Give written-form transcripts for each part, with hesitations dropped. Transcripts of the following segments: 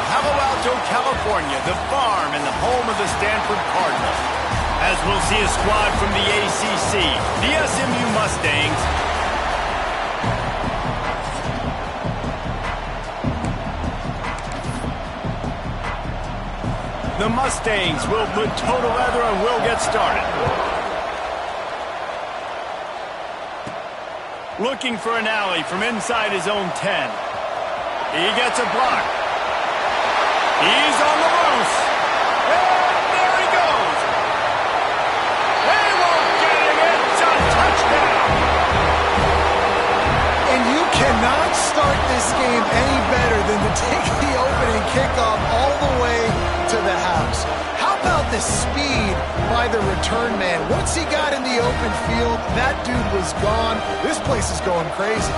Palo Alto, California, the farm and the home of the Stanford Cardinals. As we'll see a squad from the ACC, the SMU Mustangs. The Mustangs will put total leather and will get started. Looking for an alley from inside his own 10. He gets a block. He's on the loose. And there he goes. They won't get him. It's a touchdown. And you cannot start this game any better than to take the opening kickoff all the way to the house. How about the speed by the return man? Once he got in the open field, that dude was gone. This place is going crazy.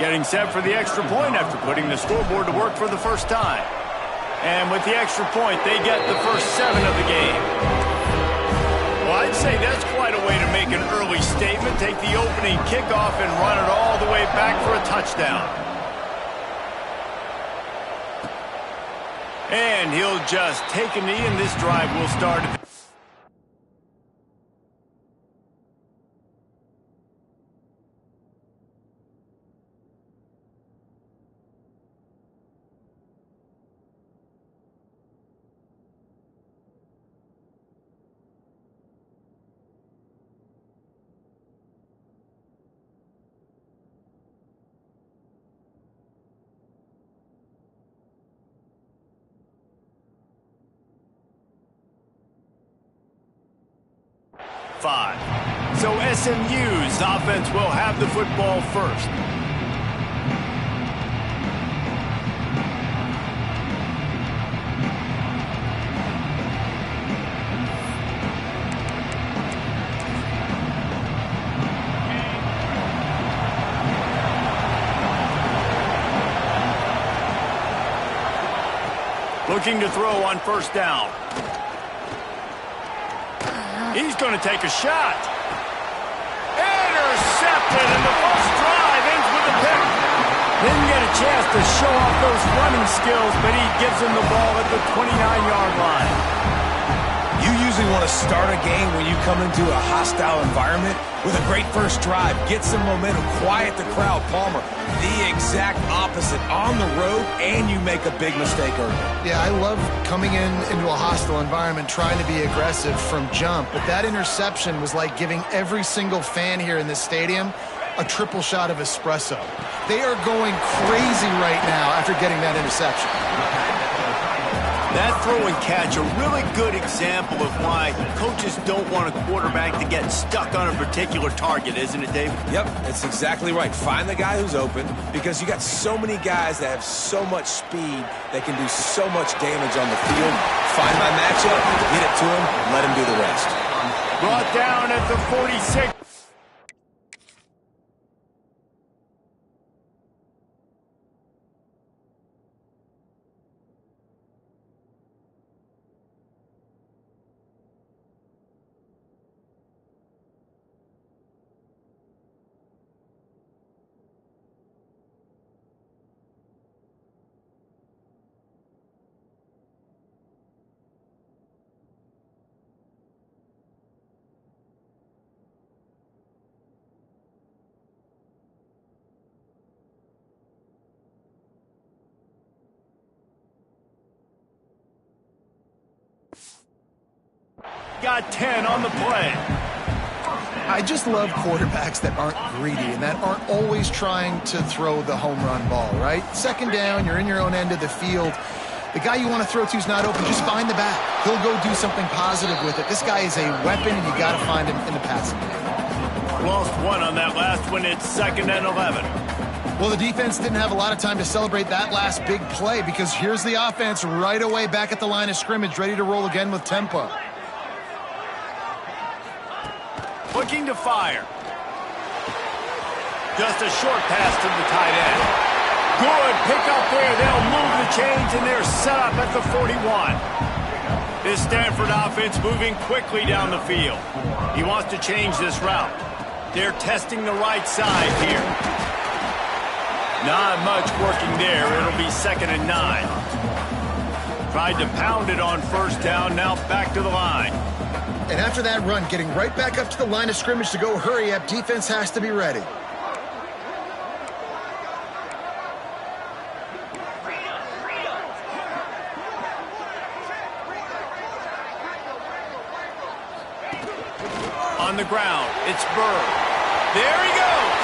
Getting set for the extra point after putting the scoreboard to work for the first time. And with the extra point, they get the first 7 of the game. Well, I'd say that's quite a way to make an early statement. Take the opening kickoff and run it all the way back for a touchdown. And he'll just take a knee, and this drive will start at the five. So SMU's offense will have the football first. Looking to throw on first down. He's going to take a shot. Intercepted, and the first drive ends with a pick. Didn't get a chance to show off those running skills, but he gives him the ball at the 29-yard line. You usually want to start a game when you come into a hostile environment with a great first drive. Get some momentum, quiet the crowd. Palmer, the exact opposite. On the road, and you make a big mistake early. Yeah, I love coming into a hostile environment, trying to be aggressive from jump. But that interception was like giving every single fan here in this stadium a triple shot of espresso. They are going crazy right now after getting that interception. That throw and catch, a really good example of why coaches don't want a quarterback to get stuck on a particular target, isn't it, Dave? Yep, that's exactly right. Find the guy who's open, because you got so many guys that have so much speed that can do so much damage on the field. Find my matchup, get it to him, and let him do the rest. Brought down at the 46. Got 10 on the play. I just love quarterbacks that aren't greedy and that aren't always trying to throw the home run ball, right? Second down, you're in your own end of the field. The guy you want to throw to is not open. Just find the back. He'll go do something positive with it. This guy is a weapon, and you got to find him in the passing game. Lost one on that last one. It's 2nd and 11. Well, the defense didn't have a lot of time to celebrate that last big play, because here's the offense right away back at the line of scrimmage, ready to roll again with tempo. Looking to fire. Just a short pass to the tight end. Good pick up there. They'll move the chains, and they're set up at the 41. This Stanford offense moving quickly down the field. He wants to change this route. They're testing the right side here. Not much working there. It'll be 2nd and 9. Tried to pound it on first down, now back to the line. And after that run, getting right back up to the line of scrimmage to go hurry up, defense has to be ready. On the ground, it's Burr. There he goes.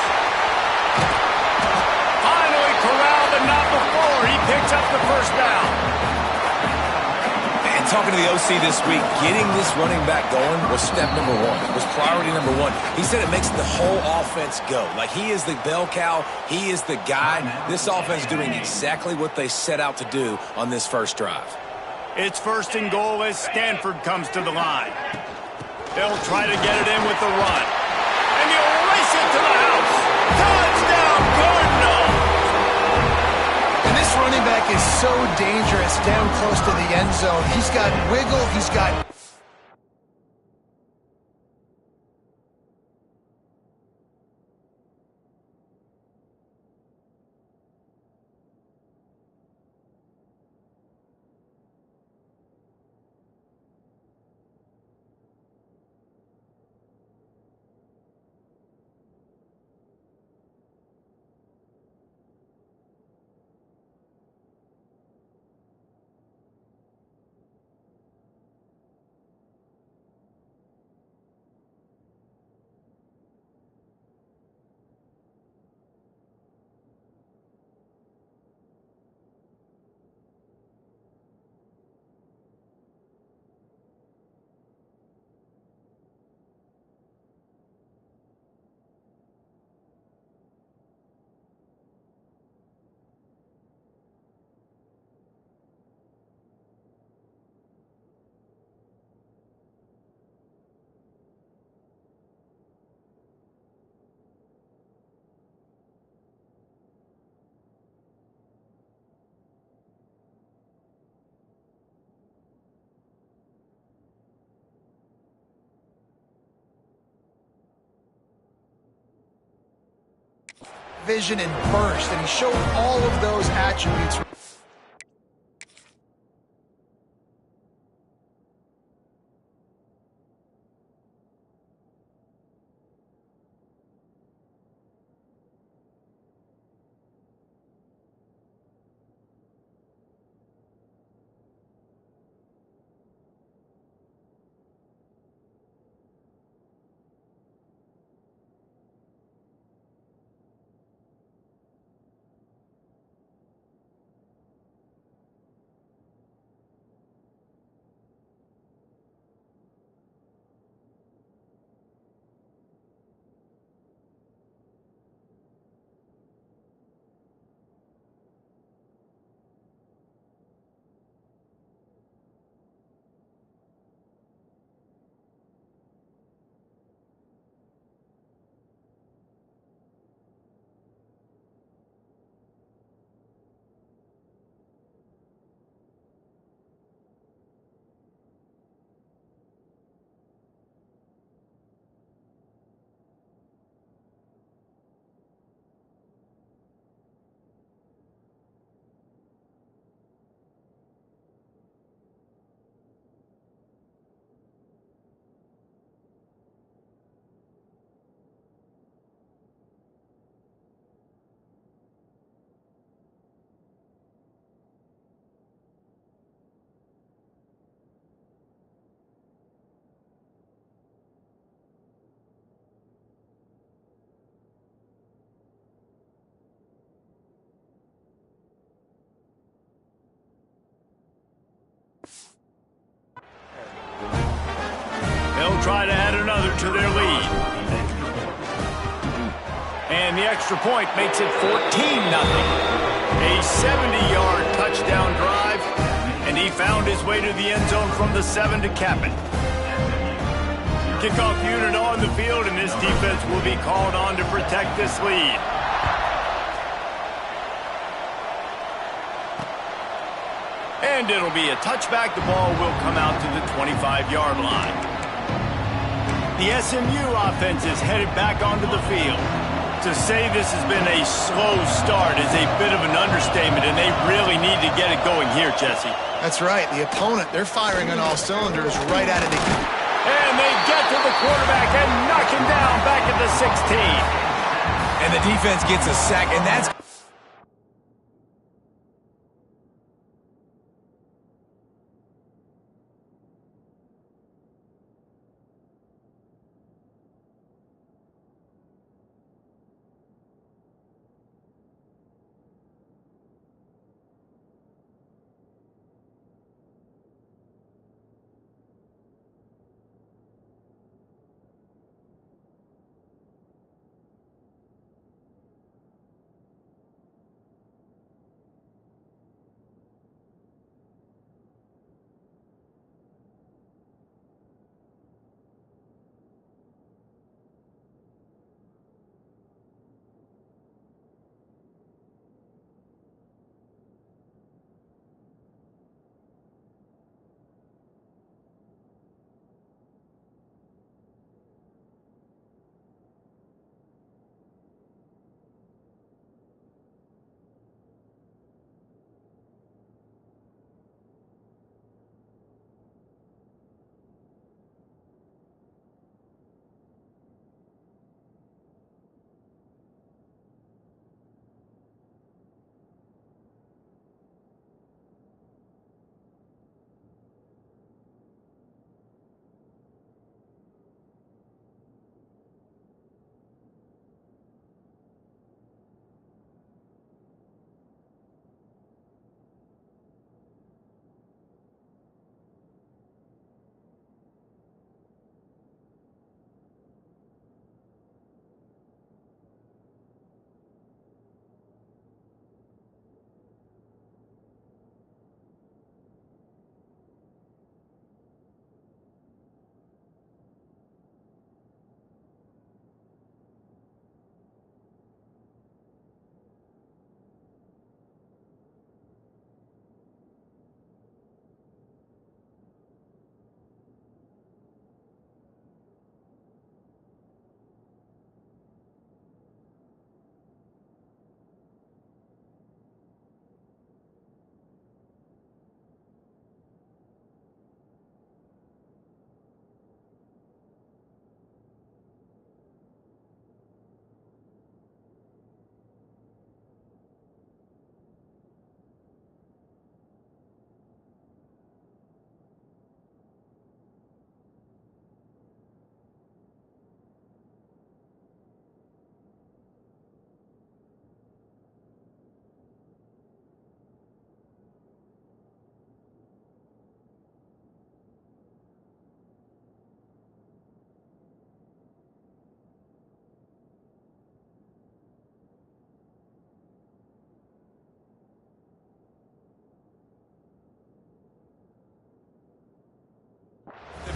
Finally corralled, but not before. He picks up the first down. And talking to the OC this week, getting this running back going was step number one. It was priority number one. He said it makes the whole offense go. Like, he is the bell cow. He is the guy. This offense doing exactly what they set out to do on this first drive. It's 1st and goal as Stanford comes to the line. They'll try to get it in with the run. And he'll race it to the house. Touchdown, Cardinals! And this running back is so dangerous down close to the end zone. He's got wiggle. He's got... vision and burst, and he showed all of those attributes. They'll try to add another to their lead. And the extra point makes it 14-0. A 70-yard touchdown drive, and he found his way to the end zone from the 7 to cap it. Kickoff unit on the field, and this defense will be called on to protect this lead. And it'll be a touchback. The ball will come out to the 25-yard line. The SMU offense is headed back onto the field. To say this has been a slow start is a bit of an understatement, and they really need to get it going here, Jesse. That's right. The opponent, they're firing on all cylinders right out of the gate. And they get to the quarterback and knock him down back at the 16. And the defense gets a sack, and that's...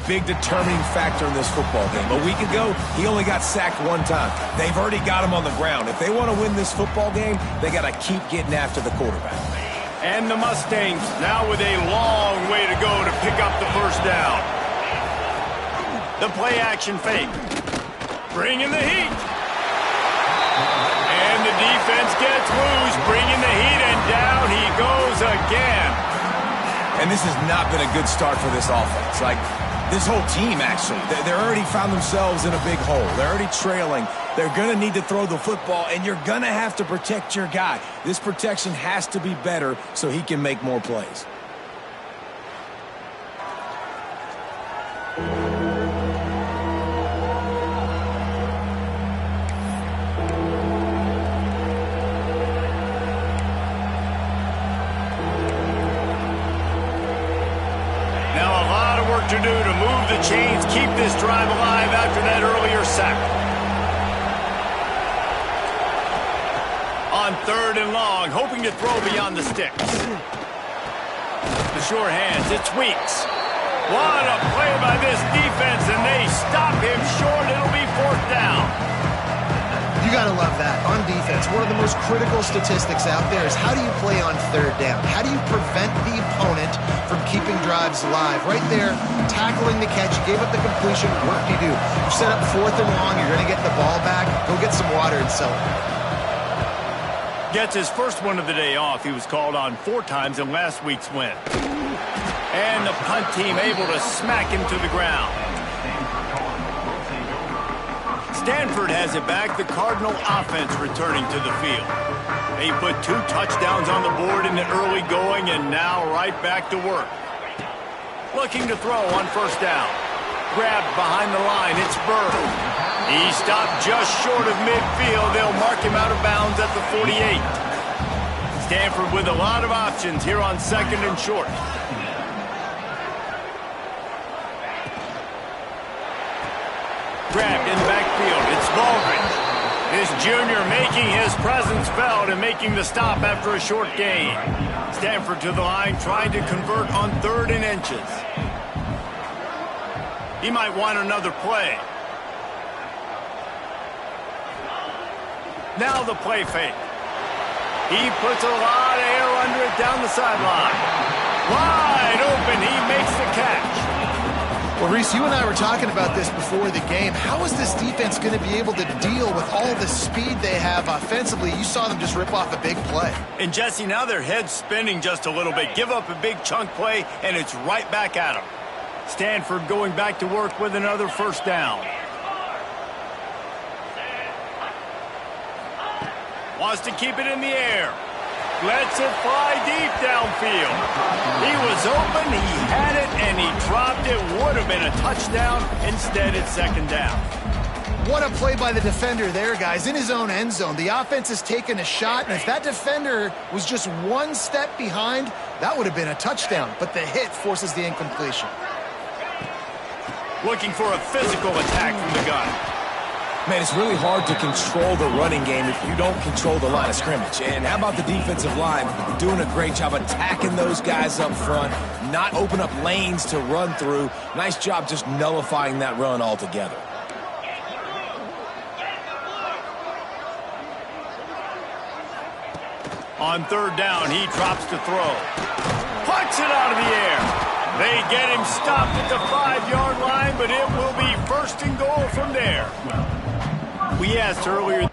big determining factor in this football game. A week ago, he only got sacked one time. They've already got him on the ground. If they want to win this football game, they got to keep getting after the quarterback. And the Mustangs now with a long way to go to pick up the first down. The play action fake. Bringing the heat. And the defense gets loose, bringing the heat, and down he goes again. And this has not been a good start for this offense. Like, this whole team, actually. They already found themselves in a big hole. They're already trailing. They're going to need to throw the football, and you're going to have to protect your guy. This protection has to be better so he can make more plays. To do to move the chains, keep this drive alive after that earlier sack. On 3rd and long, hoping to throw beyond the sticks. The sure hands, it's Weeks. What a play by this defense, and they stop him short. It'll be 4th down. You got to love that. On defense, one of the most critical statistics out there is how do you play on third down? How do you prevent the opponent from keeping drives alive? Right there, tackling the catch, you gave up the completion, what do? You set up 4th and long, you're going to get the ball back, go get some water and celebrate. Gets his first one of the day off. He was called on 4 times in last week's win. And the punt team able to smack him to the ground. Stanford has it back. The Cardinal offense returning to the field. They put 2 touchdowns on the board in the early going and now right back to work. Looking to throw on 1st down. Grabbed behind the line. It's Bird. He stopped just short of midfield. They'll mark him out of bounds at the 48. Stanford with a lot of options here on 2nd and short. Grabbed in the backfield. It's Baldridge. This junior making his presence felt and making the stop after a short gain. Stanford to the line trying to convert on 3rd and inches. He might want another play. Now the play fake. He puts a lot of air under it down the sideline. Wide open. He makes the catch. Well, Reese, you and I were talking about this before the game. How is this defense going to be able to deal with all the speed they have offensively? You saw them just rip off a big play. And, Jesse, now their head's spinning just a little bit. Give up a big chunk play, and it's right back at them. Stanford going back to work with another 1st down. Wants to keep it in the air. Lets it fly deep downfield. He was open, he had it, and he dropped it. Would have been a touchdown. Instead, it's 2nd down. What a play by the defender there, guys, in his own end zone. The offense has taken a shot, and if that defender was just 1 step behind, that would have been a touchdown. But the hit forces the incompletion. Looking for a physical attack from the gun. Man, it's really hard to control the running game if you don't control the line of scrimmage. And how about the defensive line doing a great job attacking those guys up front, not open up lanes to run through. Nice job just nullifying that run altogether. On 3rd down, he drops to throw. Puts it out of the air. They get him stopped at the 5-yard line, but it will be 1st and goal from there. We asked earlier.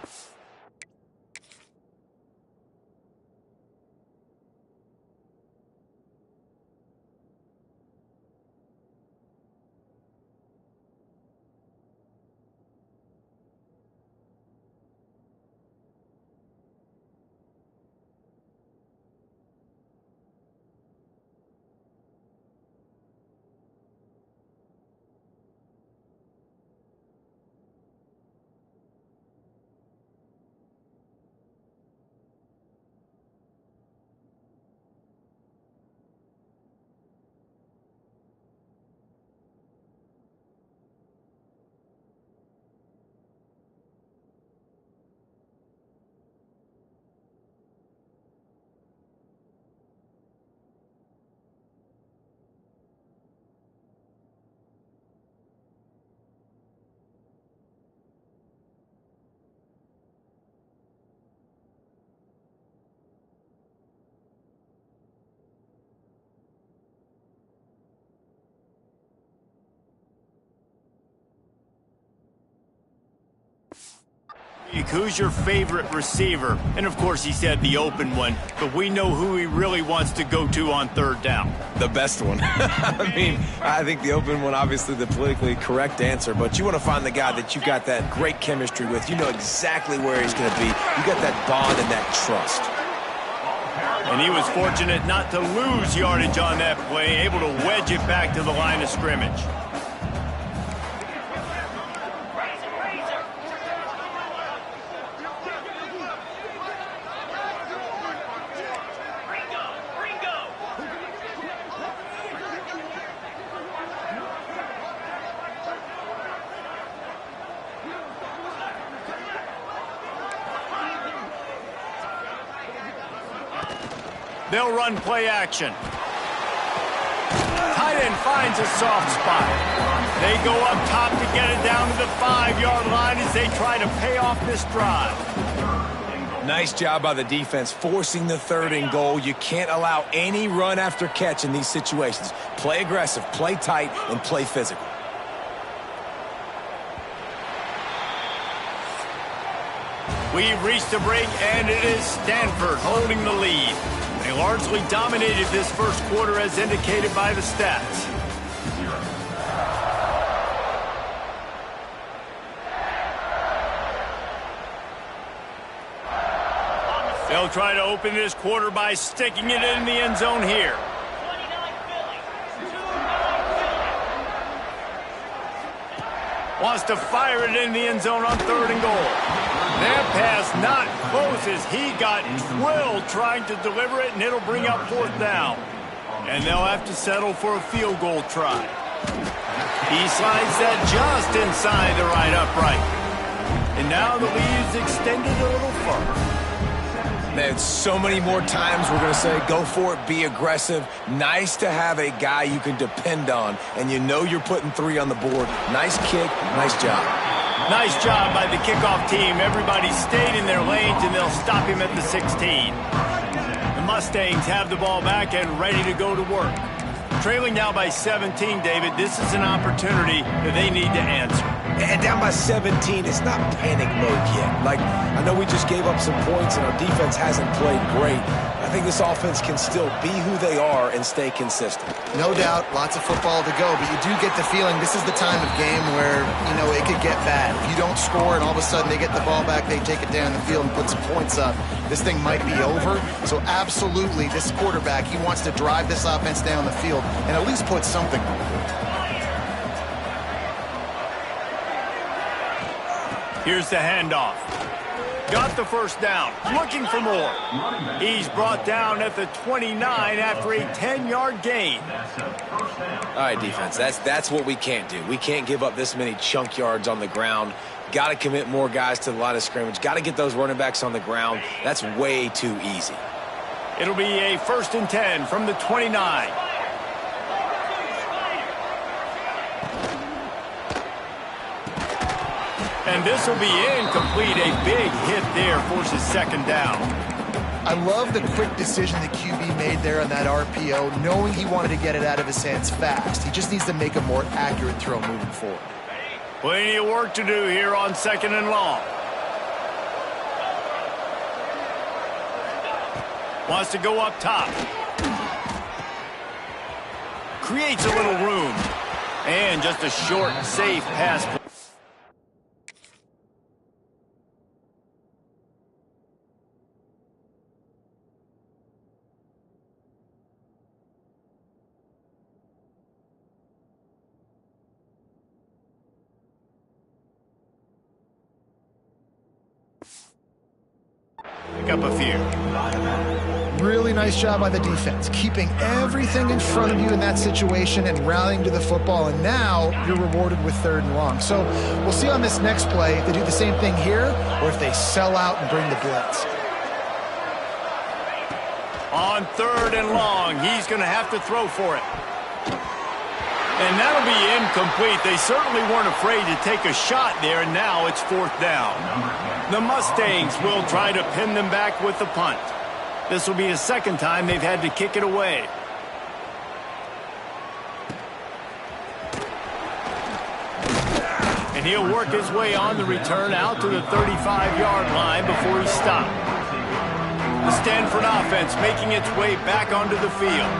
Who's your favorite receiver? And, of course, he said the open one, but we know who he really wants to go to on 3rd down. The best one. I mean, I think the open one, obviously the politically correct answer, but you want to find the guy that you've got that great chemistry with. You know exactly where he's going to be. You got that bond and that trust. And he was fortunate not to lose yardage on that play, able to wedge it back to the line of scrimmage. They'll run play action. Tight end finds a soft spot. They go up top to get it down to the 5-yard line as they try to pay off this drive. Nice job by the defense forcing the 3rd and goal. You can't allow any run after catch in these situations. Play aggressive, play tight, and play physical. We've reached the break, and it is Stanford holding the lead. They largely dominated this first quarter as indicated by the stats. They'll try to open this quarter by sticking it in the end zone here. Wants to fire it in the end zone on 3rd and goal. That pass not close as he got drilled trying to deliver it, and it'll bring up 4th down. And they'll have to settle for a field goal try. He slides that just inside the right upright. And now the lead is extended a little further. Man, so many more times we're going to say, go for it, be aggressive. Nice to have a guy you can depend on, and you know you're putting 3 on the board. Nice kick, nice job. Nice job by the kickoff team. Everybody stayed in their lanes, and they'll stop him at the 16. The Mustangs have the ball back and ready to go to work. Trailing now by 17, David, this is an opportunity that they need to answer. And down by 17, it's not panic mode yet. Like, I know we just gave up some points and our defense hasn't played great. I think this offense can still be who they are and stay consistent. No doubt, lots of football to go, but you do get the feeling this is the time of game where, you know, it could get bad. If you don't score and all of a sudden they get the ball back, they take it down the field and put some points up, this thing might be over. So absolutely, this quarterback, he wants to drive this offense down the field and at least put something on the board. Here's the handoff. Got the 1st down. Looking for more. He's brought down at the 29 after a 10-yard gain. All right, defense, that's what we can't do. We can't give up this many chunk yards on the ground. Got to commit more guys to the line of scrimmage. Got to get those running backs on the ground. That's way too easy. It'll be a 1st and 10 from the 29. And this will be incomplete. A big hit there forces 2nd down. I love the quick decision the QB made there on that RPO, knowing he wanted to get it out of his hands fast. He just needs to make a more accurate throw moving forward. Plenty of work to do here on 2nd and long. Wants to go up top. Creates a little room. And just a short, safe pass. Pick up a few. Really nice job by the defense, keeping everything in front of you in that situation and rallying to the football, and now you're rewarded with 3rd and long. So we'll see on this next play if they do the same thing here or if they sell out and bring the blitz. On 3rd and long, he's going to have to throw for it. And that'll be incomplete. They certainly weren't afraid to take a shot there, and now it's 4th down. The Mustangs will try to pin them back with the punt. This will be the 2nd time they've had to kick it away. And he'll work his way on the return out to the 35-yard line before he's stopped. The Stanford offense making its way back onto the field.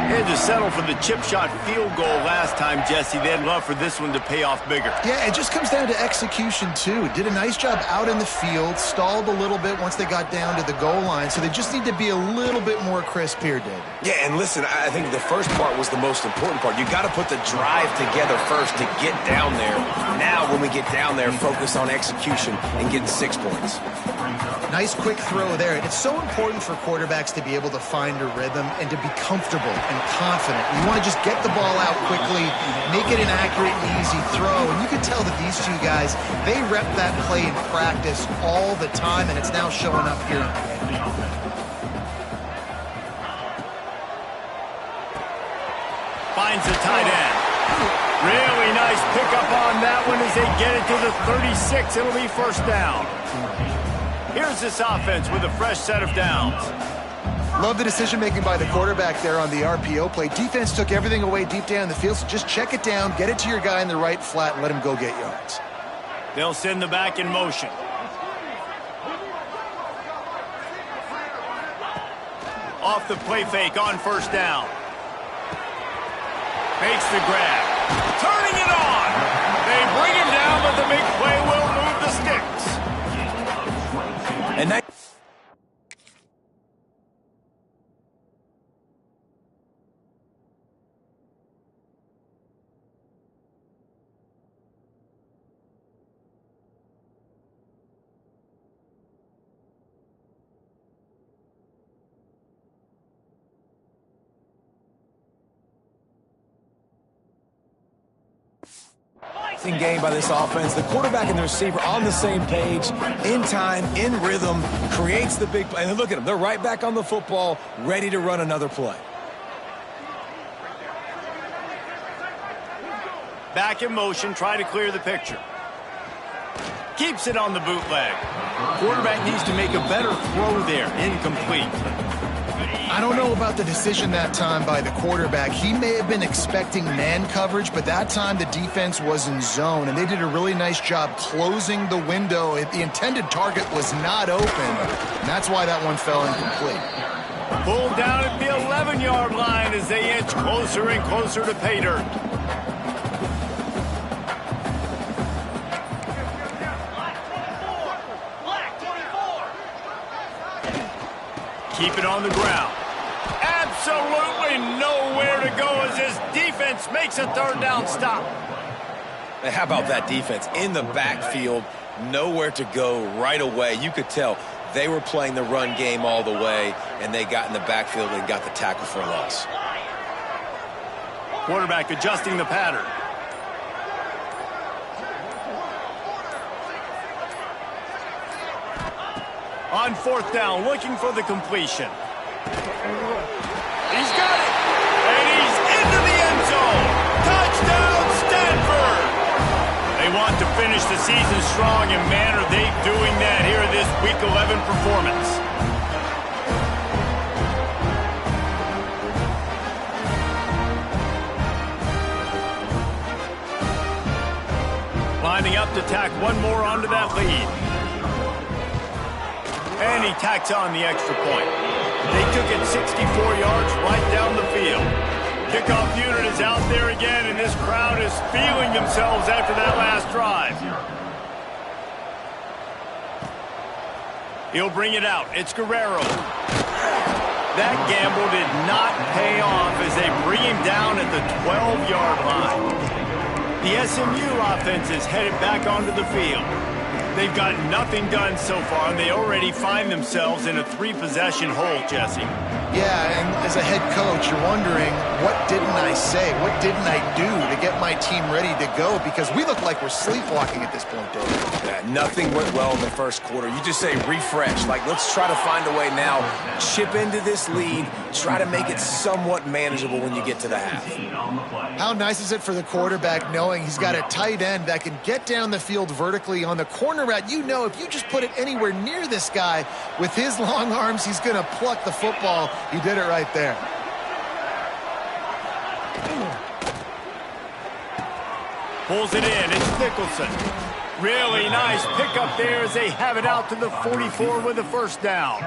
They had to settle for the chip shot field goal last time, Jesse. They'd love for this one to pay off bigger. Yeah, it just comes down to execution, too. Did a nice job out in the field, stalled a little bit once they got down to the goal line, so they just need to be a little bit more crisp here, David. Yeah, and listen, I think the first part was the most important part. You got to put the drive together first to get down there. Now, when we get down there, focus on execution and getting 6 points. Nice quick throw there. It's so important for quarterbacks to be able to find a rhythm and to be comfortable and confident. You want to just get the ball out quickly, make it an accurate and easy throw. And you can tell that these 2 guys, they rep that play in practice all the time, and it's now showing up here in the game. Finds the tight end. Really nice nice pickup on that one as they get it to the 36. It'll be first down. Here's this offense with a fresh set of downs. Love the decision-making by the quarterback there on the RPO play. Defense took everything away deep down the field, so just check it down, get it to your guy in the right flat, and let him go get yards. They'll send the back in motion. Off the play fake on first down. Makes the grab. Turning it on. They bring him down, but the big play will move the sticks. And that game by this offense. The quarterback and the receiver on the same page, in time, in rhythm, creates the big play. And look at them. They're right back on the football, ready to run another play. Back in motion, try to clear the picture. Keeps it on the bootleg. Quarterback needs to make a better throw there. Incomplete. I don't know about the decision that time by the quarterback. He may have been expecting man coverage, but that time the defense was in zone, and they did a really nice job closing the window. The intended target was not open, and that's why that one fell incomplete. Pulled down at the 11-yard line as they inch closer and closer to pay dirt. Keep it on the ground. Absolutely nowhere to go as this defense makes a third down stop. And how about that defense in the backfield, nowhere to go right away. You could tell they were playing the run game all the way, and they got in the backfield and got the tackle for a loss. Quarterback adjusting the pattern. On fourth down, looking for the completion. He's got it, and he's into the end zone. Touchdown, Stanford! They want to finish the season strong, and man, are they doing that here in this Week 11 performance. Lining up to tack one more onto that lead. And he tacks on the extra point. They took it 64 yards right down the field. Kickoff unit is out there again, and this crowd is feeling themselves after that last drive. He'll bring it out. It's Guerrero. That gamble did not pay off as they bring him down at the 12-yard line. The SMU offense is headed back onto the field. They've got nothing done so far, and they already find themselves in a three-possession hole, Jesse. Yeah, and as a head coach, you're wondering, what didn't I say? What didn't I do to get my team ready to go? Because we look like we're sleepwalking at this point, Dave. Yeah, nothing went well in the first quarter. You just say refresh. Like, let's try to find a way now. Chip into this lead. Try to make it somewhat manageable when you get to the half. How nice is it for the quarterback knowing he's got a tight end that can get down the field vertically on the corner route? You know, if you just put it anywhere near this guy with his long arms, he's going to pluck the football. He did it right there. Pulls it in. It's Nicholson. Really nice pickup there as they have it out to the 44 with a first down.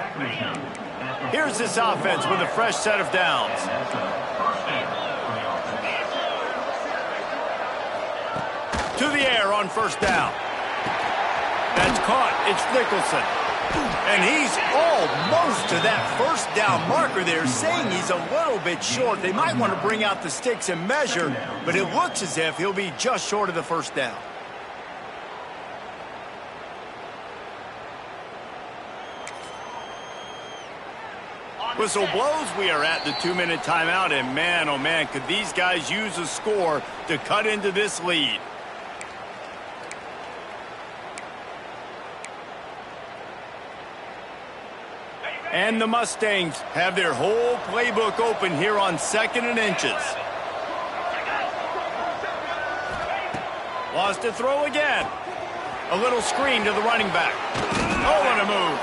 Here's this offense with a fresh set of downs. To the air on first down. That's caught. It's Nicholson. And he's almost to that first down marker there, saying he's a little bit short. They might want to bring out the sticks and measure, but it looks as if he'll be just short of the first down. Whistle blows. We are at the 2-minute timeout, and man, oh man, could these guys use a score to cut into this lead. And the Mustangs have their whole playbook open here on 2nd and inches. Wants to throw again. A little screen to the running back. Oh, what a move.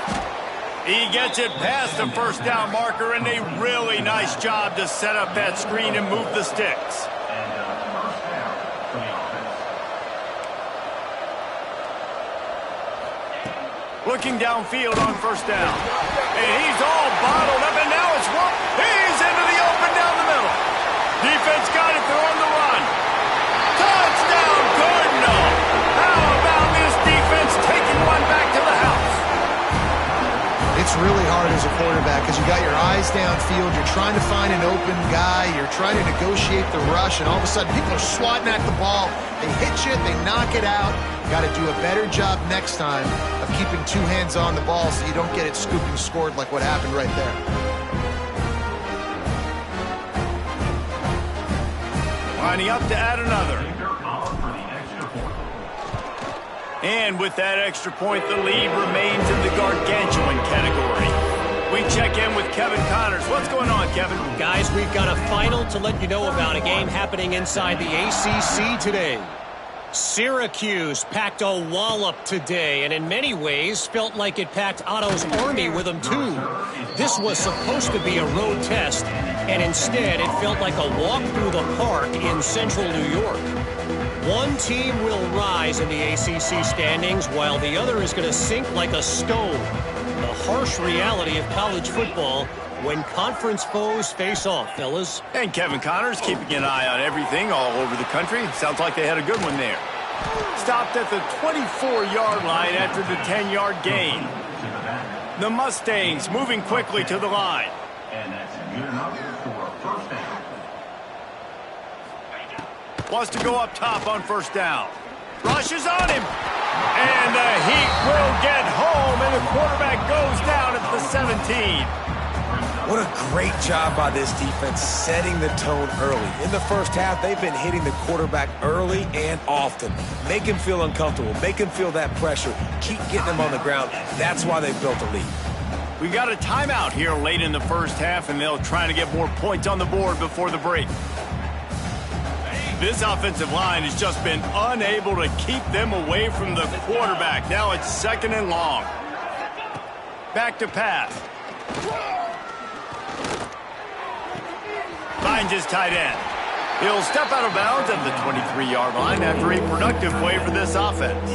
He gets it past the first down marker, and a really nice job to set up that screen and move the sticks. Looking downfield on first down. And he's all bottled up, and now it's whoop. He's into the open down the middle. Defense got it. They're on the run. Touchdown, Cardinal. How about this defense taking one back to the house? It's really hard as a quarterback because you got your eyes downfield. You're trying to find an open guy. You're trying to negotiate the rush, and all of a sudden people are swatting at the ball. They hit you. They knock it out. Got to do a better job next time of keeping two hands on the ball so you don't get it scooped and scored like what happened right there. Lining up to add another. And with that extra point, the lead remains in the gargantuan category. We check in with Kevin Connors. What's going on, Kevin? Guys, we've got a final to let you know about, a game happening inside the ACC today. Syracuse packed a wallop today, and in many ways felt like it packed Otto's Army with them too. This was supposed to be a road test, and instead it felt like a walk through the park in central New York. One team will rise in the ACC standings, while the other is going to sink like a stone. The harsh reality of college football when conference foes face off, fellas. And Kevin Connors keeping an eye on everything all over the country. Sounds like they had a good one there. Stopped at the 24-yard line after the 10-yard gain. The Mustangs moving quickly to the line. And that's good enough for a first down. Wants to go up top on first down. Rushes on him. And the Heat will get home, and the quarterback goes down at the 17. What a great job by this defense setting the tone early. In the first half, they've been hitting the quarterback early and often. Make him feel uncomfortable. Make him feel that pressure. Keep getting him on the ground. That's why they've built a lead. We got a timeout here late in the first half, and they'll try to get more points on the board before the break. This offensive line has just been unable to keep them away from the quarterback. Now it's second and long. Back to pass. Finds his tight end. He'll step out of bounds at the 23-yard line after a productive play for this offense.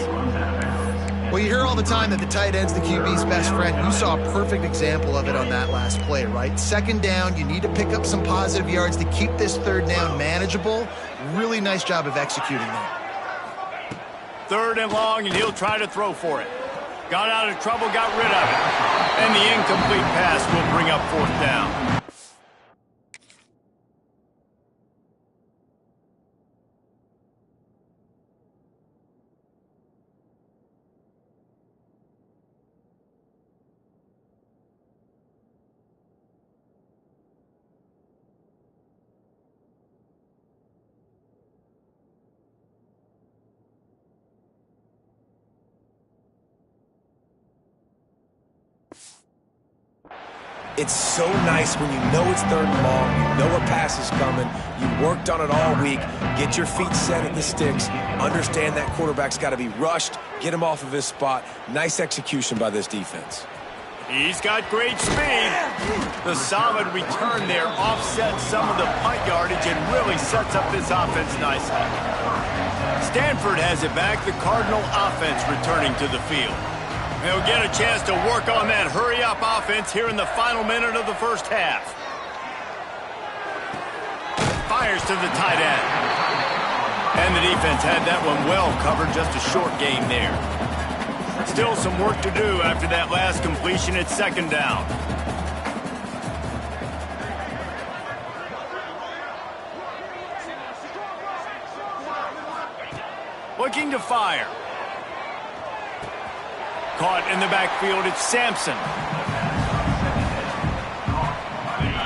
Well, you hear all the time that the tight end's the QB's best friend. You saw a perfect example of it on that last play, right? Second down, you need to pick up some positive yards to keep this third down manageable. Really nice job of executing that. Third and long, and he'll try to throw for it. Got out of trouble, got rid of it. And the incomplete pass will bring up fourth down. It's so nice when you know it's third and long, you know a pass is coming, you worked on it all week, get your feet set at the sticks, understand that quarterback's got to be rushed, get him off of his spot. Nice execution by this defense. He's got great speed. The solid return there offsets some of the punt yardage and really sets up this offense nicely. Stanford has it back, the Cardinal offense returning to the field. They'll get a chance to work on that hurry-up offense here in the final minute of the first half. Fires to the tight end. And the defense had that one well covered, just a short game there. Still some work to do after that last completion at second down. Looking to fire. Caught in the backfield, it's Sampson.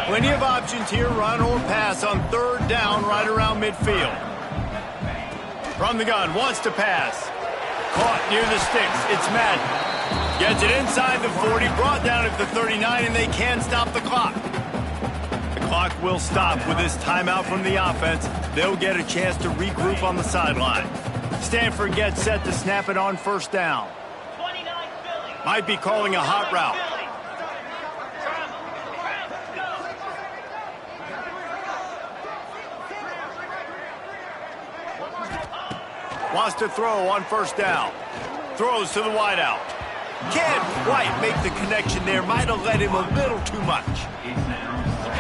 Plenty of options here, run or pass on third down right around midfield. From the gun, wants to pass. Caught near the sticks, it's Madden. Gets it inside the 40, brought down at the 39, and they can stop the clock. The clock will stop with this timeout from the offense. They'll get a chance to regroup on the sideline. Stanford gets set to snap it on first down. Might be calling a hot route. Wants to throw on first down. Throws to the wideout. Can't quite make the connection there. Might have led him a little too much.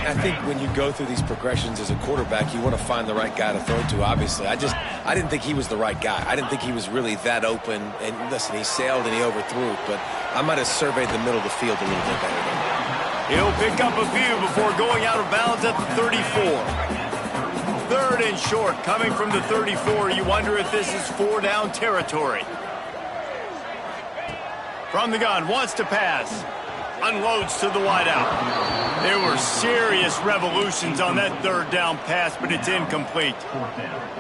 I think when you go through these progressions as a quarterback, you want to find the right guy to throw to, obviously. I didn't think he was the right guy. I didn't think he was really that open. And listen, he sailed and he overthrew it, but I might have surveyed the middle of the field a little bit better than that. He'll pick up a few before going out of bounds at the 34. Third and short, coming from the 34. You wonder if this is 4-down territory. From the gun, wants to pass. Unloads to the wideout. There were serious revolutions on that third down pass, but it's incomplete.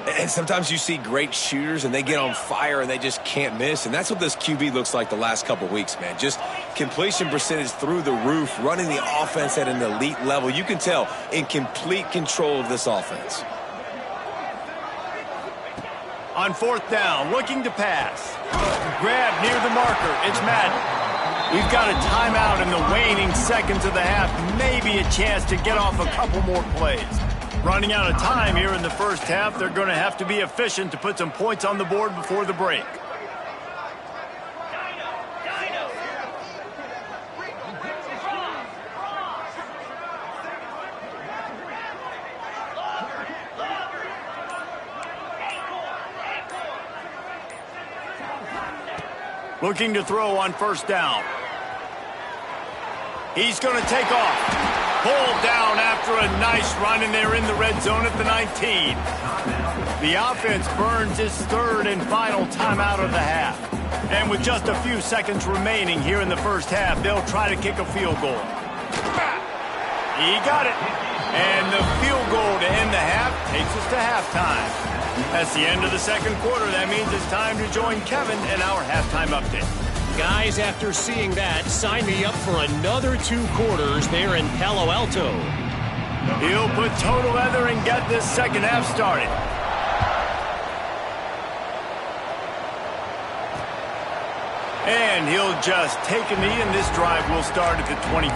And sometimes you see great shooters, and they get on fire, and they just can't miss. And that's what this QB looks like the last couple weeks, man. Just completion percentage through the roof, running the offense at an elite level. You can tell in complete control of this offense. On fourth down, looking to pass. Grab near the marker. It's Madden. We've got a timeout in the waning seconds of the half. Maybe a chance to get off a couple more plays. Running out of time here in the first half. They're going to have to be efficient to put some points on the board before the break. Looking to throw on first down. He's going to take off. Pulled down after a nice run, and they're in the red zone at the 19. The offense burns its third and final timeout of the half. And with just a few seconds remaining here in the first half, they'll try to kick a field goal. He got it. And the field goal to end the half takes us to halftime. That's the end of the second quarter. That means it's time to join Kevin in our halftime update. Guys, after seeing that, sign me up for another 2 quarters there in Palo Alto. He'll put total leather and get this second half started. And he'll just take a knee, and this drive will start at the 25.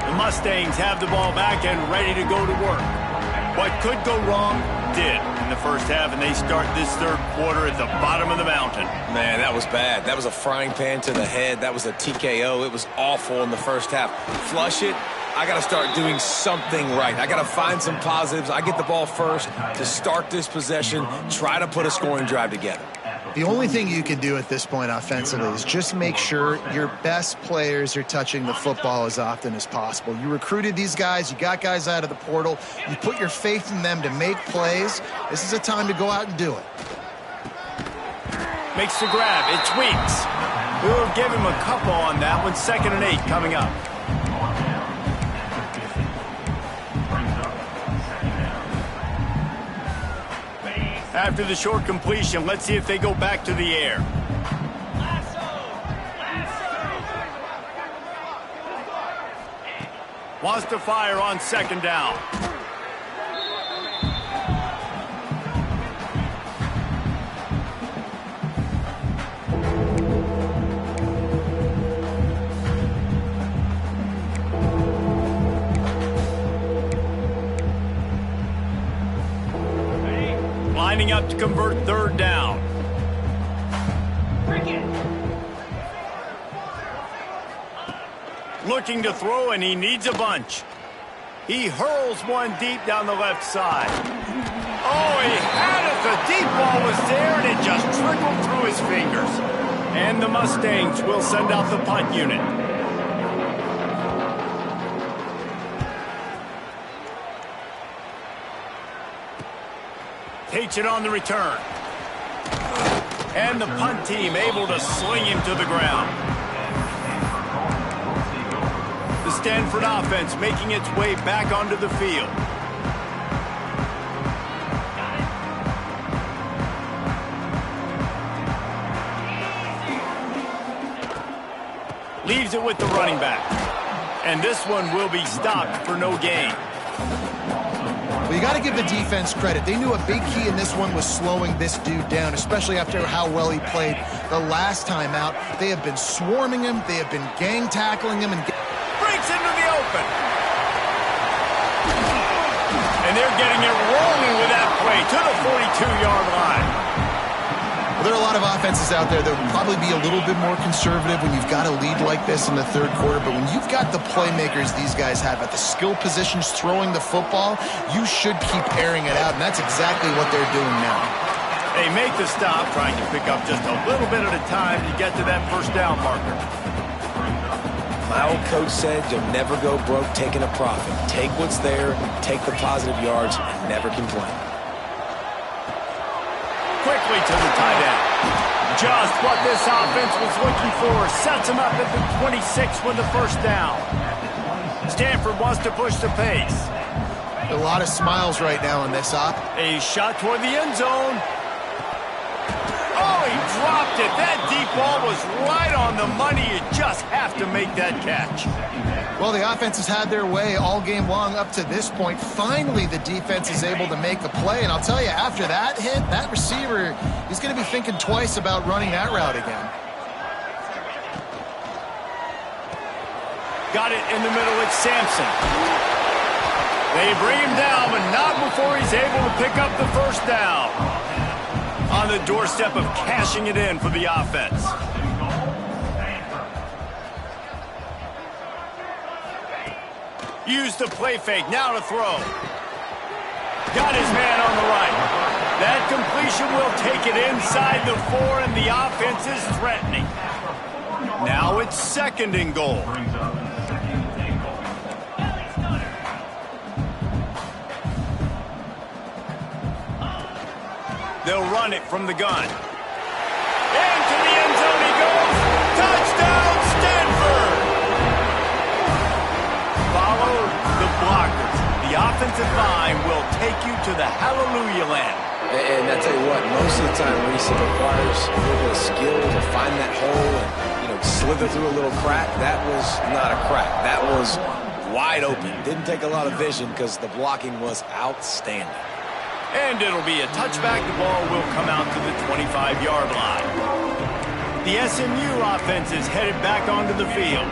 The Mustangs have the ball back and ready to go to work. What could go wrong did in the first half, and they start this third quarter at the bottom of the mountain. Man, that was bad. That was a frying pan to the head. That was a TKO. It was awful in the first half. Flush it. I got to start doing something right. I got to find some positives. I get the ball first to start this possession, try to put a scoring drive together. The only thing you can do at this point offensively is just make sure your best players are touching the football as often as possible. You recruited these guys. You got guys out of the portal. You put your faith in them to make plays. This is a time to go out and do it. Makes the grab. It's Weeks. We'll give him a couple on that one. 2nd and 8 coming up. After the short completion, let's see if they go back to the air. Wants to fire on 2nd down. Lining up to convert 3rd down. Looking to throw, and he needs a bunch. He hurls one deep down the left side. Oh, he had it. The deep ball was there, and it just trickled through his fingers. And the Mustangs will send out the punt unit. Takes it on the return. And the punt team able to sling him to the ground. The Stanford offense making its way back onto the field. Leaves it with the running back. And this one will be stopped for no gain. We You got to give the defense credit. They knew a big key in this one was slowing this dude down, especially after how well he played the last time out. They have been swarming him. They have been gang tackling him. Breaks into the open. And they're getting it rolling with that play to the 42-yard line. Well, there are a lot of offenses out there that will probably be a little bit more conservative when you've got a lead like this in the third quarter. But when you've got the playmakers these guys have at the skill positions throwing the football, you should keep airing it out. And that's exactly what they're doing now. They make the stop, trying to pick up just a little bit at a time to get to that first down marker. My old coach said you'll never go broke taking a profit. Take what's there, take the positive yards, and never complain. Quickly to the tight end. Just what this offense was looking for. Sets him up at the 26 with the first down. Stanford wants to push the pace. A lot of smiles right now on this op. A shot toward the end zone. Oh, he dropped it. That deep ball was right on the money. You just have to make that catch. Well, the offense has had their way all game long up to this point. Finally, the defense is able to make a play. And I'll tell you, after that hit, that receiver is going to be thinking twice about running that route again. Got it in the middle. It's Sampson. They bring him down, but not before he's able to pick up the first down. On the doorstep of cashing it in for the offense. Use the play fake, now to throw. Got his man on the right. That completion will take it inside the 4, and the offense is threatening. Now it's second and goal. They'll run it from the gun. Into the end zone he goes. Touchdown, Stanford! Follow the blockers. The offensive line will take you to the hallelujah land. And I tell you what, most of the time, Reese, it requires a little bit of skill to find that hole and, slither through a little crack. That was not a crack. That was wide open. Didn't take a lot of vision because the blocking was outstanding. And it'll be a touchback. The ball will come out to the 25-yard line. The SMU offense is headed back onto the field.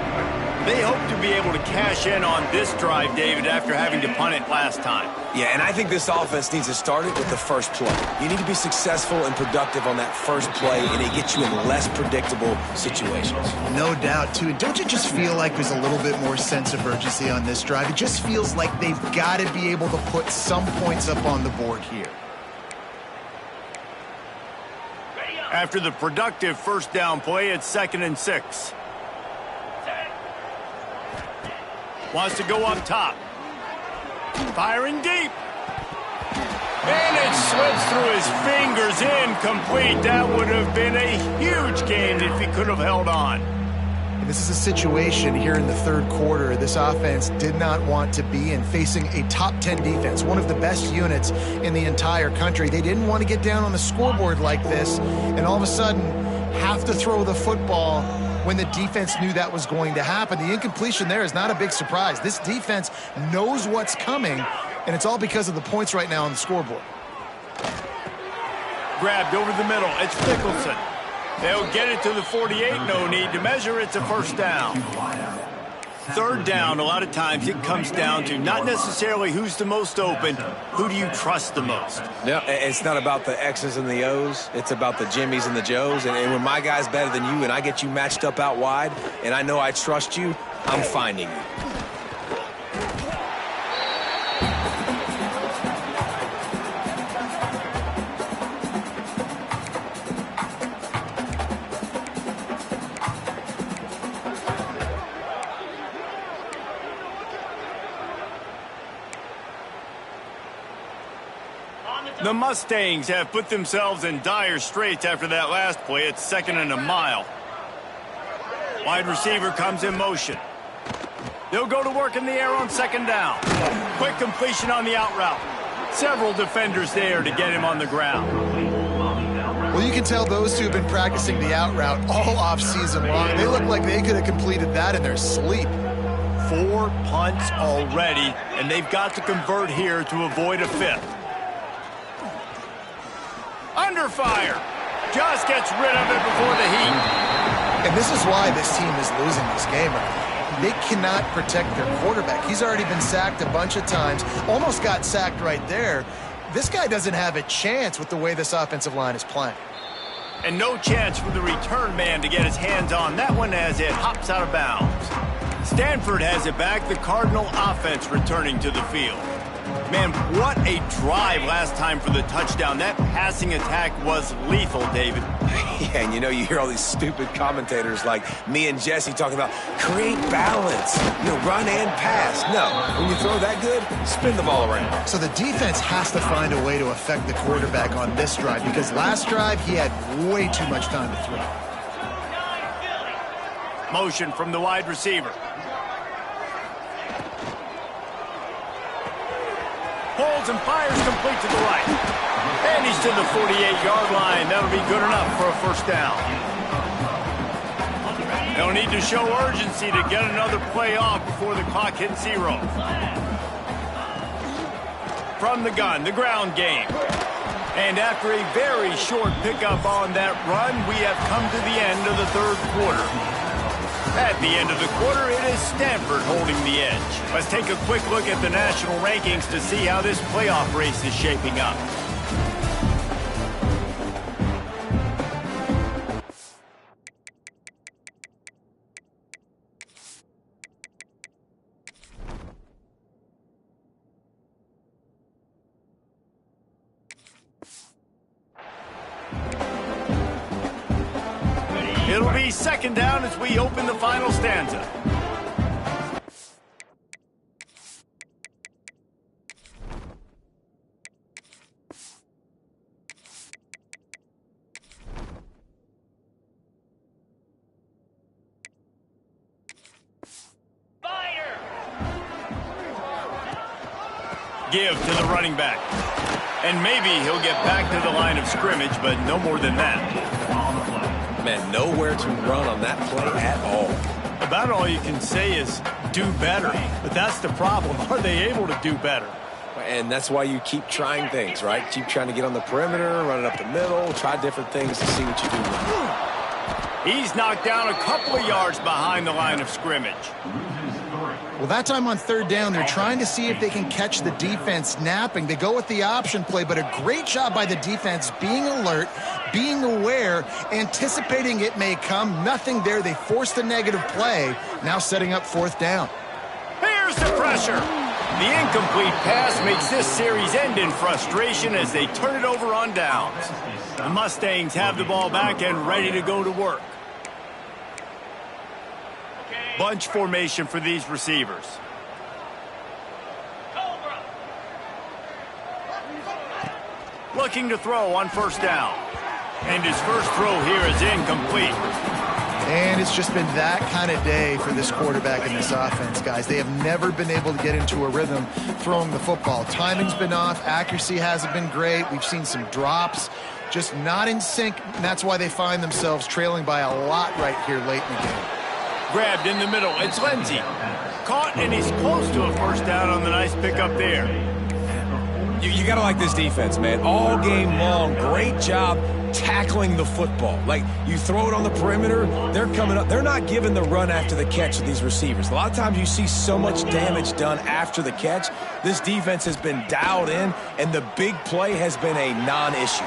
They hope to be able to cash in on this drive, David, after having to punt it last time. Yeah, and I think this offense needs to start it with the first play. You need to be successful and productive on that first play, and it gets you in less predictable situations. No doubt, too. Don't you just feel like there's a little bit more sense of urgency on this drive? It just feels like they've got to be able to put some points up on the board here. After the productive first down play, it's 2nd and 6. Wants to go up top. Firing deep. And it slips through his fingers, incomplete. That would have been a huge gain if he could have held on. And this is a situation here in the third quarter this offense did not want to be in, facing a top 10 defense, one of the best units in the entire country. They didn't want to get down on the scoreboard like this and all of a sudden have to throw the football when the defense knew that was going to happen. The incompletion there is not a big surprise. This defense knows what's coming, and it's all because of the points right now on the scoreboard. Grabbed over the middle. It's Nicholson. They'll get it to the 48. No need to measure. It's a first down. Third down, a lot of times it comes down to not necessarily who's the most open, who do you trust the most? Yeah, it's not about the X's and the O's. It's about the Jimmys and the Joes. And when my guy's better than you and I get you matched up out wide and I know I trust you, I'm finding you. The Mustangs have put themselves in dire straits after that last play. It's 2nd and a mile. Wide receiver comes in motion. They'll go to work in the air on 2nd down. Quick completion on the out route. Several defenders there to get him on the ground. Well, you can tell those two have been practicing the out route all off season long. They look like they could have completed that in their sleep. 4 punts already, and they've got to convert here to avoid a 5th. Under fire. Just gets rid of it before the heat. And this is why this team is losing this game right now. They cannot protect their quarterback. He's already been sacked a bunch of times. Almost got sacked right there. This guy doesn't have a chance with the way this offensive line is playing. And no chance for the return man to get his hands on that one as it hops out of bounds. Stanford has it back. The Cardinal offense returning to the field. Man, what a drive last time for the touchdown. That passing attack was lethal, David. Yeah, and you hear all these stupid commentators like me and Jesse talking about create balance, run and pass. No, when you throw that good, spin the ball around. So the defense has to find a way to affect the quarterback on this drive, because last drive he had way too much time to throw. Motion from the wide receiver. Holds and fires complete to the right. And he's to the 48-yard line. That'll be good enough for a first down. They'll need to show urgency to get another play off before the clock hits 0. From the gun, the ground game. And after a very short pickup on that run, we have come to the end of the 3rd quarter. At the end of the quarter, it is Stanford holding the edge. Let's take a quick look at the national rankings to see how this playoff race is shaping up. It'll be 2nd down as we open the final stanza. Fire! Give to the running back. And maybe he'll get back to the line of scrimmage, but no more than that. Man, nowhere to run on that play at all. About all you can say is do better. But that's the problem. Are they able to do better? And that's why you keep trying things, right? Keep trying to get on the perimeter, run it up the middle, try different things to see what you do. He's knocked down a couple of yards behind the line of scrimmage. Well, that time on 3rd down, they're trying to see if they can catch the defense napping. They go with the option play, but a great job by the defense being alert, being aware, anticipating it may come. Nothing there. They forced a negative play, now setting up 4th down. Here's the pressure. The incomplete pass makes this series end in frustration as they turn it over on downs. The Mustangs have the ball back and ready to go to work. Bunch formation for these receivers. Looking to throw on 1st down. And his first throw here is incomplete. And it's just been that kind of day for this quarterback in this offense, guys. They have never been able to get into a rhythm throwing the football. Timing's been off. Accuracy hasn't been great. We've seen some drops. Just not in sync. And that's why they find themselves trailing by a lot right here late in the game. Grabbed in the middle. It's Lindsey. Caught, and he's close to a 1st down on the nice pickup there. You got to like this defense, man. All game long, great job tackling the football. Like, you throw it on the perimeter, they're coming up. They're not giving the run after the catch to these receivers. A lot of times you see so much damage done after the catch. This defense has been dialed in, and the big play has been a non-issue.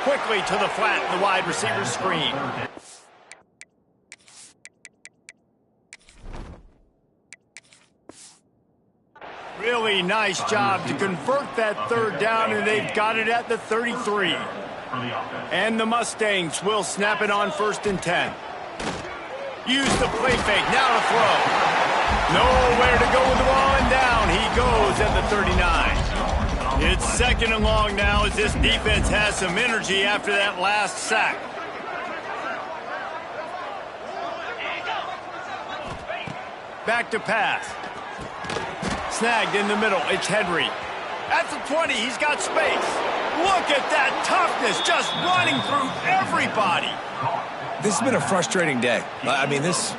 Quickly to the flat, the wide receiver screen. Really nice job to convert that 3rd down, and they've got it at the 33. And the Mustangs will snap it on 1st and 10. Use the play fake, now to throw. Nowhere to go with the ball, and down he goes at the 39. It's 2nd and long now as this defense has some energy after that last sack. Back to pass. Snagged in the middle. It's Henry. At the 20, he's got space. Look at that toughness, just running through everybody. This has been a frustrating day. I mean, this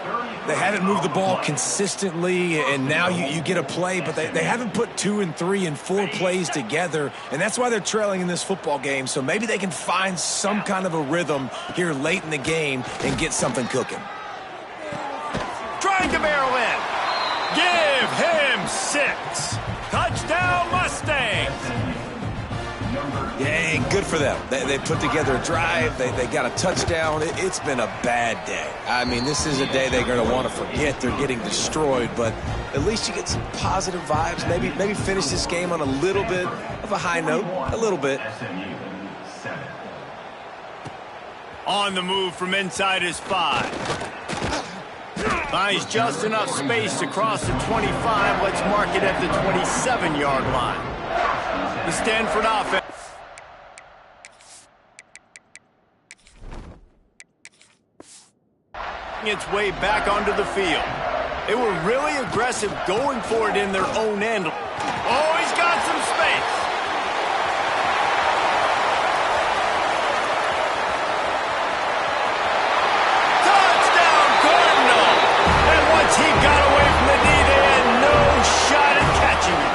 They haven't moved the ball consistently, and now you get a play, but they haven't put 2 and 3 and 4 plays together, and that's why they're trailing in this football game. So maybe they can find some kind of a rhythm here late in the game and get something cooking. Trying to barrel in. Give him 6. Touchdown, Mustangs. Yeah, good for them. They put together a drive. They got a touchdown. It's been a bad day. I mean, this is a day they're going to want to forget. They're getting destroyed, but at least you get some positive vibes. Maybe finish this game on a little bit of a high note. A little bit. On the move from inside his 5. Finds just enough space to cross the 25. Let's mark it at the 27-yard line. The Stanford offense. Its way back onto the field. They were really aggressive going for it in their own end. Oh, he's got some space. Touchdown, Cardinal! And once he got away from the D, they had no shot at catching it.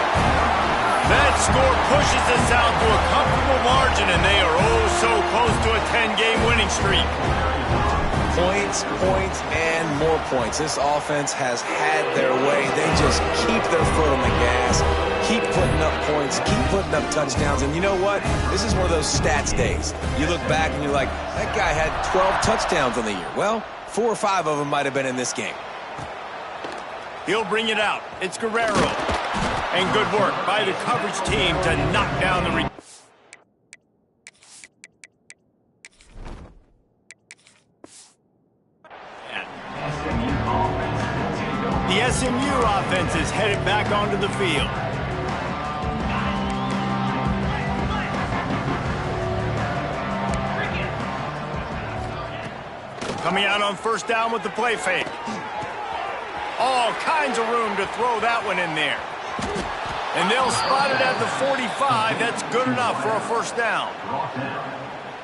That score pushes us out to a comfortable margin, and they are oh so close to a 10-game winning streak. Points, and more points. This offense has had their way. They just keep their foot on the gas, keep putting up points, keep putting up touchdowns. And you know what? This is one of those stats days. You look back and you're like, that guy had 12 touchdowns on the year. Well, 4 or 5 of them might have been in this game. He'll bring it out. It's Guerrero. And good work by the coverage team to knock down the The SMU offense is headed back onto the field. Coming out on first down with the play fake. All kinds of room to throw that one in there. And they'll spot it at the 45. That's good enough for a first down.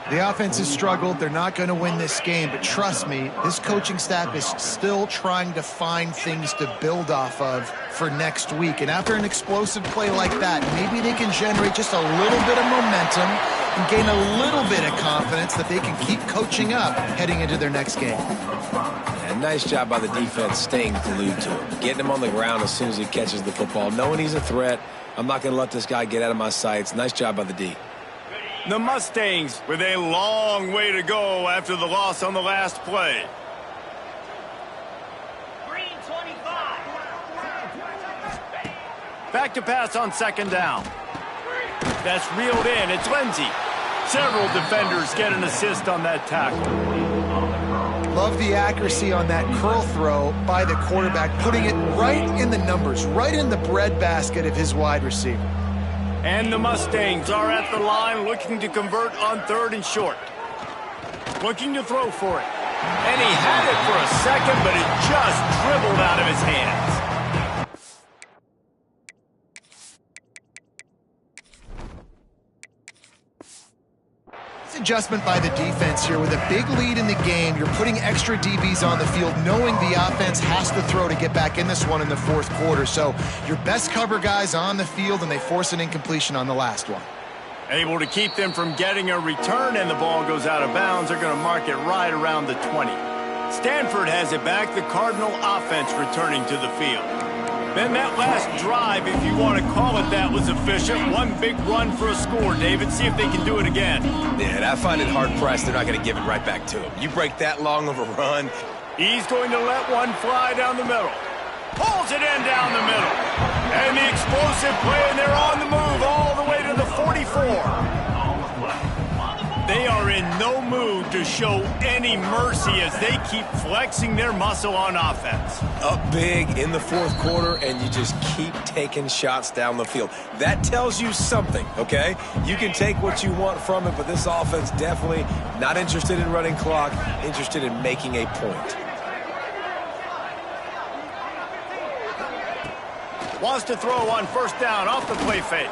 The offense has struggled. They're not going to win this game, but trust me, this coaching staff is still trying to find things to build off of for next week. And after an explosive play like that, maybe they can generate just a little bit of momentum and gain a little bit of confidence that they can keep coaching up heading into their next game. Yeah, nice job by the defense staying glued to him, getting him on the ground as soon as he catches the football, knowing he's a threat. I'm not going to let this guy get out of my sights. Nice job by the D. The Mustangs with a long way to go after the loss on the last play. Green 25. Back to pass on second down. That's reeled in. It's Lindsey. Several defenders get an assist on that tackle. Love the accuracy on that curl throw by the quarterback, putting it right in the numbers, right in the breadbasket of his wide receiver. And the Mustangs are at the line looking to convert on 3rd and short. Looking to throw for it. And he had it for a second, but it just dribbled out of his hands. Adjustment by the defense here with a big lead in the game. You're putting extra DBs on the field knowing the offense has to throw to get back in this one in the 4th quarter. So your best cover guys on the field, and they force an incompletion on the last one. Able to keep them from getting a return, and the ball goes out of bounds. They're going to mark it right around the 20. Stanford has it back. The Cardinal offense returning to the field. Then that last drive, if you want to call it that, was efficient. One big run for a score, David. See if they can do it again. Yeah, and I find it hard-pressed. They're not going to give it right back to him. You break that long of a run. He's going to let one fly down the middle. Pulls it in down the middle. And the explosive play, and they're on the move all the way to the 44. They are in no mood to show any mercy as they keep flexing their muscle on offense. Up big in the 4th quarter, and you just keep taking shots down the field. That tells you something, okay? You can take what you want from it, but this offense definitely not interested in running clock, interested in making a point. Wants to throw on first down off the play fake.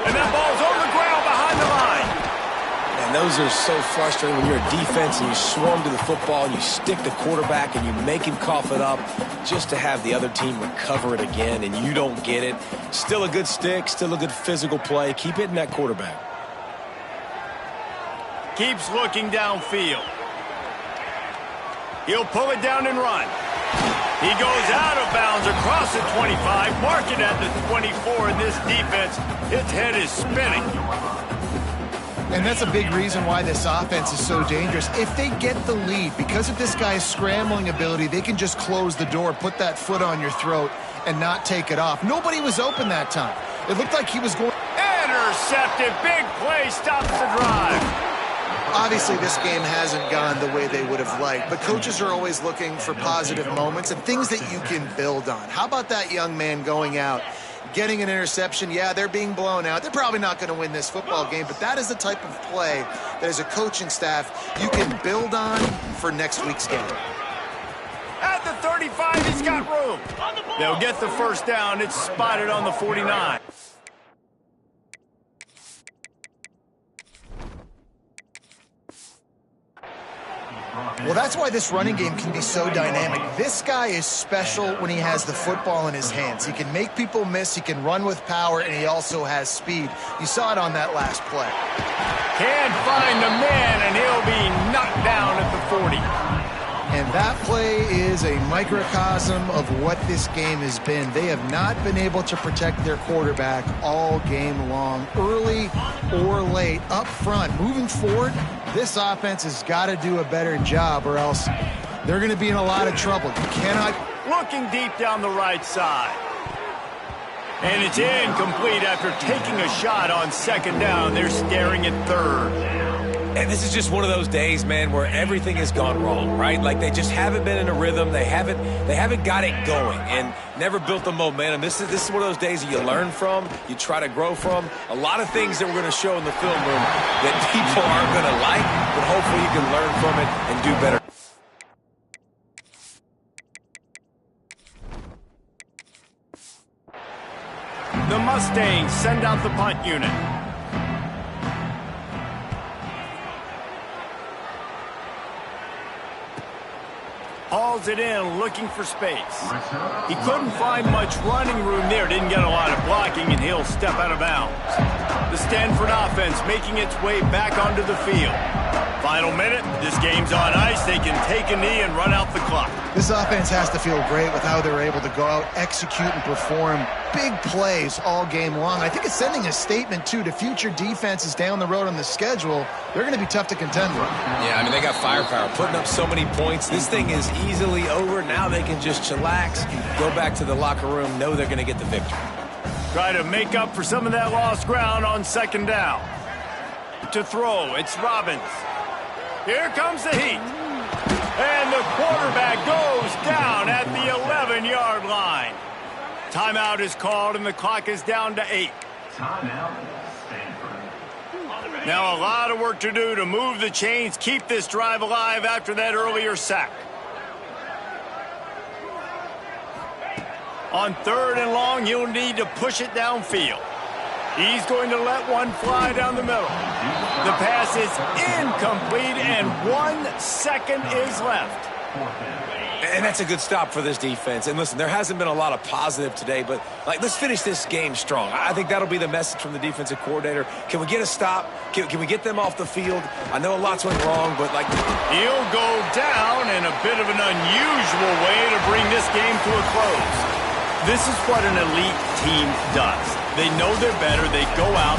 And that ball's on the ground behind the line. And And those are so frustrating when you're a defense and you swarm to the football and you stick the quarterback and you make him cough it up just to have the other team recover it again and you don't get it. Still a good stick, still a good physical play. Keep hitting that quarterback. Keeps looking downfield. He'll pull it down and run. He goes out of bounds across the 25, mark it at the 24, and this defense, its head is spinning. And that's a big reason why this offense is so dangerous. If they get the lead, because of this guy's scrambling ability, they can just close the door, put that foot on your throat, and not take it off. Nobody was open that time. It looked like he was going... Intercepted, big play, stops the drive. Obviously, this game hasn't gone the way they would have liked, but coaches are always looking for positive moments and things that you can build on. How about that young man going out, getting an interception? Yeah, they're being blown out. They're probably not going to win this football game, but that is the type of play that as a coaching staff you can build on for next week's game. At the 35, he's got room. They'll get the first down. It's spotted on the 49. Well, that's why this running game can be so dynamic. This guy is special when he has the football in his hands. He can make people miss, he can run with power, and he also has speed. You saw it on that last play. Can't find the man, and he'll be knocked down at the 40. And that play is a microcosm of what this game has been. They have not been able to protect their quarterback all game long, early or late, up front. Moving forward, this offense has got to do a better job or else they're going to be in a lot of trouble. You cannot... Looking deep down the right side. And it's incomplete after taking a shot on second down. They're staring at third. And this is just one of those days, man, where everything has gone wrong, right? Like they just haven't been in a rhythm. They haven't got it going and never built the momentum. This is one of those days that you learn from, you try to grow from. A lot of things that we're going to show in the film room that people aren't going to like, but hopefully you can learn from it and do better. The Mustangs send out the punt unit. Hauls it in, looking for space. He couldn't find much running room there. Didn't get a lot of blocking, and he'll step out of bounds. The Stanford offense making its way back onto the field. Final minute. This game's on ice. They can take a knee and run out the clock. This offense has to feel great with how they're able to go out, execute, and perform big plays all game long. I think it's sending a statement, too, to future defenses down the road on the schedule. They're going to be tough to contend with. Yeah, I mean, they got firepower, putting up so many points. This thing is easily over. Now they can just chillax, go back to the locker room, know they're going to get the victory. Try to make up for some of that lost ground on second down. To throw, it's Robbins. Here comes the heat. And the quarterback goes down at the 11-yard line. Timeout is called, and the clock is down to 8. Timeout, Stanford. Now a lot of work to do to move the chains, keep this drive alive after that earlier sack. On third and long, he'll need to push it downfield. He's going to let one fly down the middle. The pass is incomplete, and 1 second is left. And that's a good stop for this defense. And listen, there hasn't been a lot of positive today, but let's finish this game strong. I think that'll be the message from the defensive coordinator. Can we get a stop? Can we get them off the field? I know a lot's went wrong, but he'll go down in a bit of an unusual way to bring this game to a close. This is what an elite team does. They know they're better. They go out.